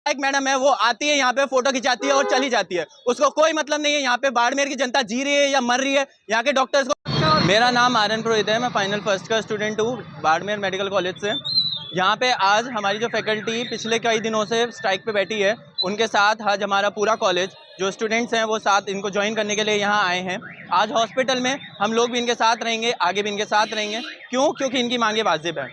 एक मैडम है, वो आती है यहाँ पे, फोटो खिंचाती है और चली जाती है। उसको कोई मतलब नहीं है यहाँ पे बाड़मेर की जनता जी रही है या मर रही है, यहाँ के डॉक्टर्स को। मेरा नाम आर्यन पुरोहित है, मैं फाइनल फर्स्ट का स्टूडेंट हूँ बाड़मेर मेडिकल कॉलेज से। यहाँ पे आज हमारी जो फैकल्टी पिछले कई दिनों से स्ट्राइक पे बैठी है, उनके साथ आज हमारा पूरा कॉलेज जो स्टूडेंट्स हैं वो साथ इनको ज्वाइन करने के लिए यहाँ आए हैं। आज हॉस्पिटल में हम लोग भी इनके साथ रहेंगे, आगे भी इनके साथ रहेंगे। क्यों? क्योंकि इनकी मांगे वाजिब हैं।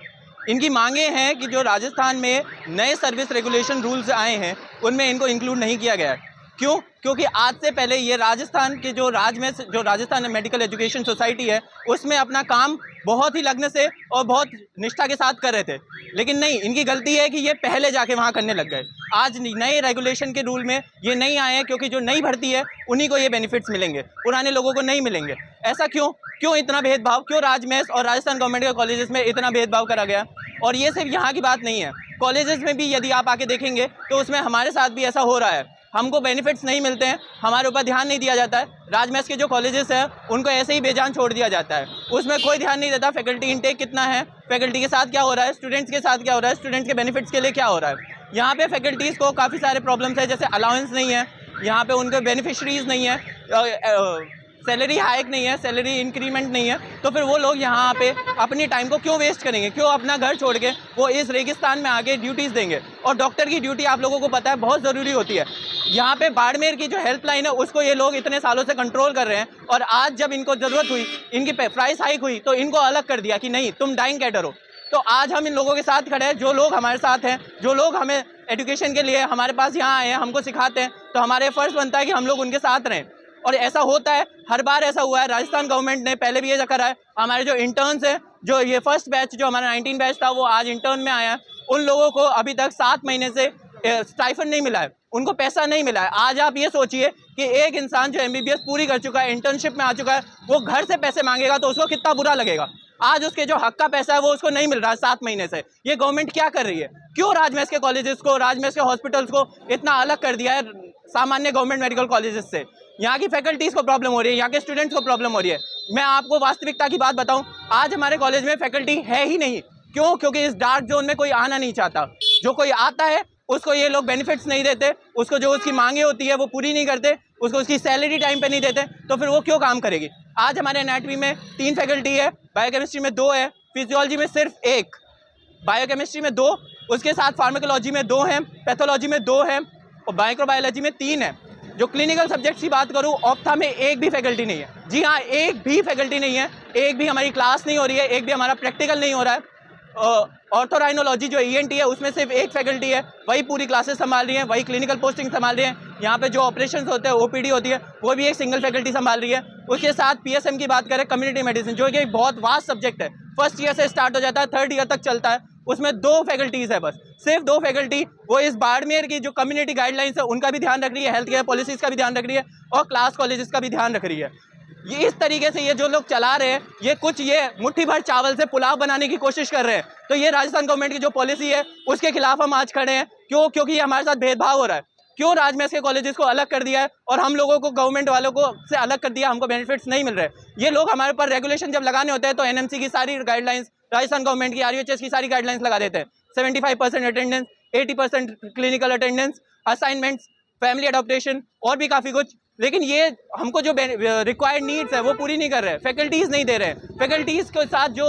इनकी मांगे हैं कि जो राजस्थान में नए सर्विस रेगुलेशन रूल्स आए हैं उनमें इनको इंक्लूड नहीं किया गया है। क्यों? क्योंकि आज से पहले ये राजस्थान के जो राजस्थान मेडिकल एजुकेशन सोसाइटी है उसमें अपना काम बहुत ही लगन से और बहुत निष्ठा के साथ कर रहे थे, लेकिन नहीं, इनकी गलती है कि ये पहले जाके वहाँ करने लग गए। आज नए रेगुलेशन के रूल में ये नहीं आए हैं क्योंकि जो नई भर्ती है उन्हीं को ये बेनिफिट्स मिलेंगे, पुराने लोगों को नहीं मिलेंगे। ऐसा क्यों? क्यों इतना भेदभाव? क्यों राजमेस और राजस्थान गवर्नमेंट के कॉलेजेस में इतना भेदभाव करा गया? और ये सिर्फ यहाँ की बात नहीं है, कॉलेजेस में भी यदि आप आके देखेंगे तो उसमें हमारे साथ भी ऐसा हो रहा है। हमको बेनिफिट्स नहीं मिलते हैं, हमारे ऊपर ध्यान नहीं दिया जाता है। राजमेस के जो कॉलेजेस हैं उनको ऐसे ही बेजान छोड़ दिया जाता है, उसमें कोई ध्यान नहीं देता फैकल्टी इनटेक कितना है, फैकल्टी के साथ क्या हो रहा है, स्टूडेंट्स के साथ क्या हो रहा है, स्टूडेंट्स के बेनिफिट्स के लिए क्या हो रहा है। यहाँ पे फैकल्टीज़ को काफ़ी सारे प्रॉब्लम्स है, जैसे अलाउंस नहीं है, यहाँ पे उनके बेनिफिशरीज नहीं है, सैलरी हाइक नहीं है, सैलरी इंक्रीमेंट नहीं है। तो फिर वो लोग यहाँ पे अपनी टाइम को क्यों वेस्ट करेंगे? क्यों अपना घर छोड़ के वो इस रेगिस्तान में आके ड्यूटीज़ देंगे? और डॉक्टर की ड्यूटी आप लोगों को पता है बहुत ज़रूरी होती है। यहाँ पे बाड़मेर की जो हेल्पलाइन है उसको ये लोग इतने सालों से कंट्रोल कर रहे हैं, और आज जब इनको ज़रूरत हुई, इनकी प्राइस हाइक हुई, तो इनको अलग कर दिया कि नहीं, तुम डाइंग कैडर हो। तो आज हम इन लोगों के साथ खड़े हैं, जो लोग हमारे साथ हैं, जो लोग हमें एजुकेशन के लिए हमारे पास यहाँ आए हैं, हमको सिखाते हैं, तो हमारे फ़र्ज़ बनता है कि हम लोग उनके साथ रहें। और ऐसा होता है, हर बार ऐसा हुआ है। राजस्थान गवर्नमेंट ने पहले भी ये करा है। हमारे जो इंटर्न्स हैं, जो ये फर्स्ट बैच जो हमारा 19 बैच था वो आज इंटर्न में आया है, उन लोगों को अभी तक 7 महीने से स्टाइफन नहीं मिला है, उनको पैसा नहीं मिला है। आज आप ये सोचिए कि एक इंसान जो MBBS पूरी कर चुका है, इंटर्नशिप में आ चुका है, वो घर से पैसे मांगेगा तो उसको कितना बुरा लगेगा। आज उसके जो हक का पैसा है वो उसको नहीं मिल रहा है 7 महीने से। ये गवर्नमेंट क्या कर रही है? क्यों राजमेस के कॉलेजेस को, राजमेस के हॉस्पिटल्स को इतना अलग कर दिया है सामान्य गवर्नमेंट मेडिकल कॉलेजेस से? यहाँ की फैकल्टीज़ को प्रॉब्लम हो रही है, यहाँ के स्टूडेंट्स को प्रॉब्लम हो रही है। मैं आपको वास्तविकता की बात बताऊँ, आज हमारे कॉलेज में फैकल्टी है ही नहीं। क्यों? क्योंकि इस डार्क जोन में कोई आना नहीं चाहता। जो कोई आता है उसको ये लोग बेनिफिट्स नहीं देते, उसको जो उसकी मांगे होती है वो पूरी नहीं करते, उसको उसकी सैलरी टाइम पे नहीं देते, तो फिर वो क्यों काम करेगी? आज हमारे एनाटॉमी में 3 फैकल्टी है, बायोकेमिस्ट्री में 2 है, फिजियोलॉजी में सिर्फ 1, बायोकेमिस्ट्री में 2, उसके साथ फार्माकोलॉजी में 2 हैं, पैथोलॉजी में 2 हैं और माइक्रोबायोलॉजी में 3 है। जो क्लिनिकल सब्जेक्ट्स की बात करूँ, ऑप्था में एक भी फैकल्टी नहीं है। जी हाँ, एक भी फैकल्टी नहीं है, एक भी हमारी क्लास नहीं हो रही है, एक भी हमारा प्रैक्टिकल नहीं हो रहा है। ऑर्थोराइनोलॉजी जो ENT है उसमें सिर्फ 1 फैकल्टी है, वही पूरी क्लासेस संभाल रही है, वही क्लिनिकल पोस्टिंग संभाल रही है। यहाँ पे जो ऑपरेशंस होते हैं, OPD होती है, वो भी एक सिंगल फैकल्टी संभाल रही है। उसके साथ PSM की बात करें, कम्युनिटी मेडिसिन, जो कि बहुत वास्ट सब्जेक्ट है, फर्स्ट ईयर से स्टार्ट हो जाता है, 3rd ईयर तक चलता है, उसमें 2 फैकल्टीज़ है, बस सिर्फ 2 फैकल्टी। वो इस बाड़मेर की जो कम्युनिटी गाइडलाइंस है उनका भी ध्यान रख रही है, हेल्थ केयर पॉलिसीज़ का भी ध्यान रख रही है और क्लास कॉलेजेस का भी ध्यान रख रही है। ये इस तरीके से ये जो लोग चला रहे हैं, ये मुट्ठी भर चावल से पुलाव बनाने की कोशिश कर रहे हैं। तो ये राजस्थान गवर्नमेंट की जो पॉलिसी है उसके खिलाफ हम आज खड़े हैं। क्यों? क्योंकि ये हमारे साथ भेदभाव हो रहा है। क्यों राजमेस के कॉलेजेस को अलग कर दिया है और हम लोगों को, गवर्नमेंट वालों को से अलग कर दिया, हमको बेनिफिट्स नहीं मिल रहे। ये लोग हमारे ऊपर रेगुलेशन जब लगाने होते हैं तो NMC की सारी गाइडलाइंस, राजस्थान गवर्नमेंट की RUHS की सारी गाइडलाइंस लगा देते हैं। 75% attendance, 80% clinical attendance, assignments, family adaptation और भी काफ़ी कुछ। लेकिन ये हमको जो रिक्वायर्ड नीड्स है वो पूरी नहीं कर रहे हैं, फैकल्टीज़ नहीं दे रहे हैं, फैकल्टीज़ के साथ जो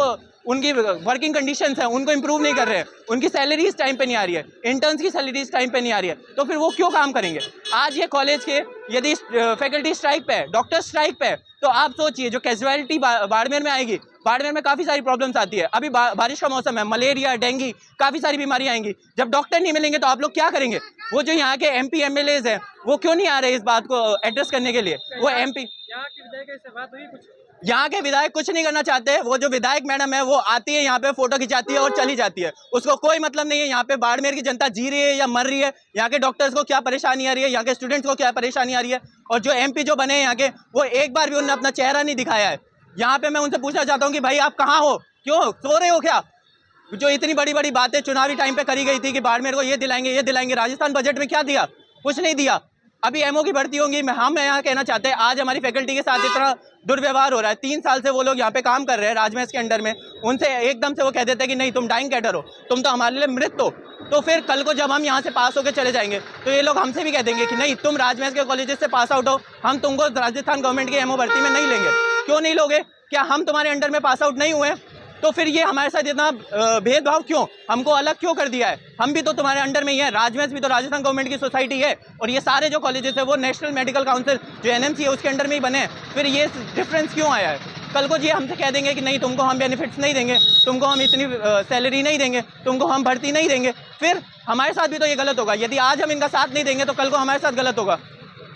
उनकी वर्किंग कंडीशंस हैं उनको इम्प्रूव नहीं कर रहे हैं, उनकी सैलरीज टाइम पे नहीं आ रही है, इंटर्न्स की सैलरीज टाइम पे नहीं आ रही है, तो फिर वो क्यों काम करेंगे? आज ये कॉलेज के यदि फैकल्टी स्ट्राइक पे है, डॉक्टर स्ट्राइक पे है, तो आप सोचिए जो कैजुअलिटी बाड़मेर में आएगी। बाड़मेर में काफ़ी सारी प्रॉब्लम्स आती है, अभी बारिश का मौसम है, मलेरिया, डेंगू, काफ़ी सारी बीमारियाँ आएंगी। जब डॉक्टर नहीं मिलेंगे तो आप लोग क्या करेंगे? वो जो यहाँ के MP MLAs हैं वो क्यों नहीं आ रहे इस बात को एड्रेस करने के लिए? वो MP यहाँ के विधायक से बात हुई कुछ? यहाँ के विधायक कुछ नहीं करना चाहते। वो जो विधायक मैडम है वो आती है यहाँ पे, फोटो खिंचाती है और चली जाती है, उसको कोई मतलब नहीं है यहाँ पे बाड़मेर की जनता जी रही है या मर रही है, यहाँ के डॉक्टर्स को क्या परेशानी आ रही है, यहाँ के स्टूडेंट्स को क्या परेशानी आ रही है। और जो MP जो बने हैं यहाँ के, वो एक बार भी उन्होंने अपना चेहरा नहीं दिखाया है। यहाँ पे मैं उनसे पूछना चाहता हूँ कि भाई आप कहाँ हो, क्यों सो रहे हो क्या? जो इतनी बड़ी बड़ी बातें चुनावी टाइम पे करी गई थी कि बाड़मेर को ये दिलाएंगे, राजस्थान बजट में क्या दिया? कुछ नहीं दिया। अभी एमओ की भर्ती होंगी। हम यहाँ कहना चाहते हैं, आज हमारी फैकल्टी के साथ इतना दुर्व्यवहार हो रहा है। 3 साल से वो लोग यहाँ पे काम कर रहे हैं राजमहल के अंडर में, उनसे एकदम से वो कह देते हैं कि नहीं तुम डाइंग कैडर हो, तुम तो हमारे लिए मृत हो। तो फिर कल को जब हम यहाँ से पास होकर चले जाएंगे तो ये लोग हमसे भी कह देंगे कि नहीं तुम राजमहल के कॉलेजेस से पास आउट हो, हम तुमको राजस्थान गवर्नमेंट की एमओ भर्ती में नहीं लेंगे। क्यों नहीं लोगे? क्या हम तुम्हारे अंडर में पास आउट नहीं हुए? तो फिर ये हमारे साथ इतना भेदभाव क्यों, हमको अलग क्यों कर दिया है? हम भी तो तुम्हारे अंडर में ही है, राजमहल भी तो राजस्थान गवर्नमेंट की सोसाइटी है, और ये सारे जो कॉलेजेस है वो नेशनल मेडिकल काउंसिल जो एनएमसी है उसके अंडर में ही बने हैं। फिर ये डिफरेंस क्यों आया है? कल को ये हमसे कह देंगे कि नहीं तुमको हम बेनिफिट्स नहीं देंगे, तुमको हम इतनी सैलरी नहीं देंगे, तुमको हम भर्ती नहीं देंगे, फिर हमारे साथ भी तो ये गलत होगा। यदि आज हम इनका साथ नहीं देंगे तो कल को हमारे साथ गलत होगा।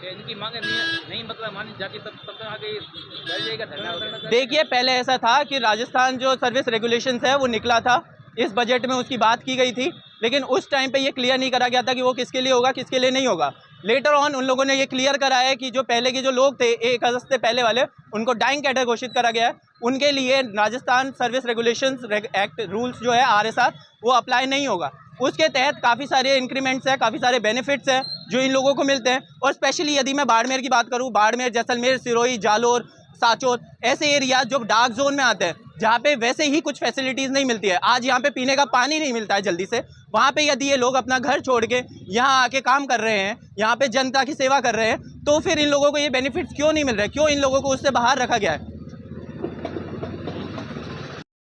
इनकी मांगे नहीं मतलब मानी जाती तब आगे बढ़ जाएगा धरना। देखिए, पहले ऐसा था कि राजस्थान जो सर्विस रेगुलेशंस है वो निकला था, इस बजट में उसकी बात की गई थी, लेकिन उस टाइम पे ये क्लियर नहीं करा गया था कि वो किसके लिए होगा किसके लिए नहीं होगा। लेटर ऑन उन लोगों ने ये क्लियर करा है कि जो पहले के जो लोग थे 1 अगस्त से पहले वाले, उनको डाइंग कैडर घोषित करा गया है। उनके लिए Rajasthan service regulations act rules जो है RSR वो अप्लाई नहीं होगा। उसके तहत काफ़ी सारे इंक्रीमेंट्स हैं, काफ़ी सारे बेनिफिट्स हैं जो इन लोगों को मिलते हैं। और स्पेशली यदि मैं बाड़मेर की बात करूँ, बाड़मेर, जैसलमेर, सिरोही, जालोर, साचोर ऐसे एरिया जो डार्क जोन में आते हैं, जहाँ पे वैसे ही कुछ फैसिलिटीज़ नहीं मिलती है। आज यहाँ पे पीने का पानी नहीं मिलता है जल्दी से, वहाँ पे यदि ये लोग अपना घर छोड़ के यहाँ आके काम कर रहे हैं, यहाँ पे जनता की सेवा कर रहे हैं, तो फिर इन लोगों को ये बेनिफिट्स क्यों नहीं मिल रहे? क्यों इन लोगों को उससे बाहर रखा गया है?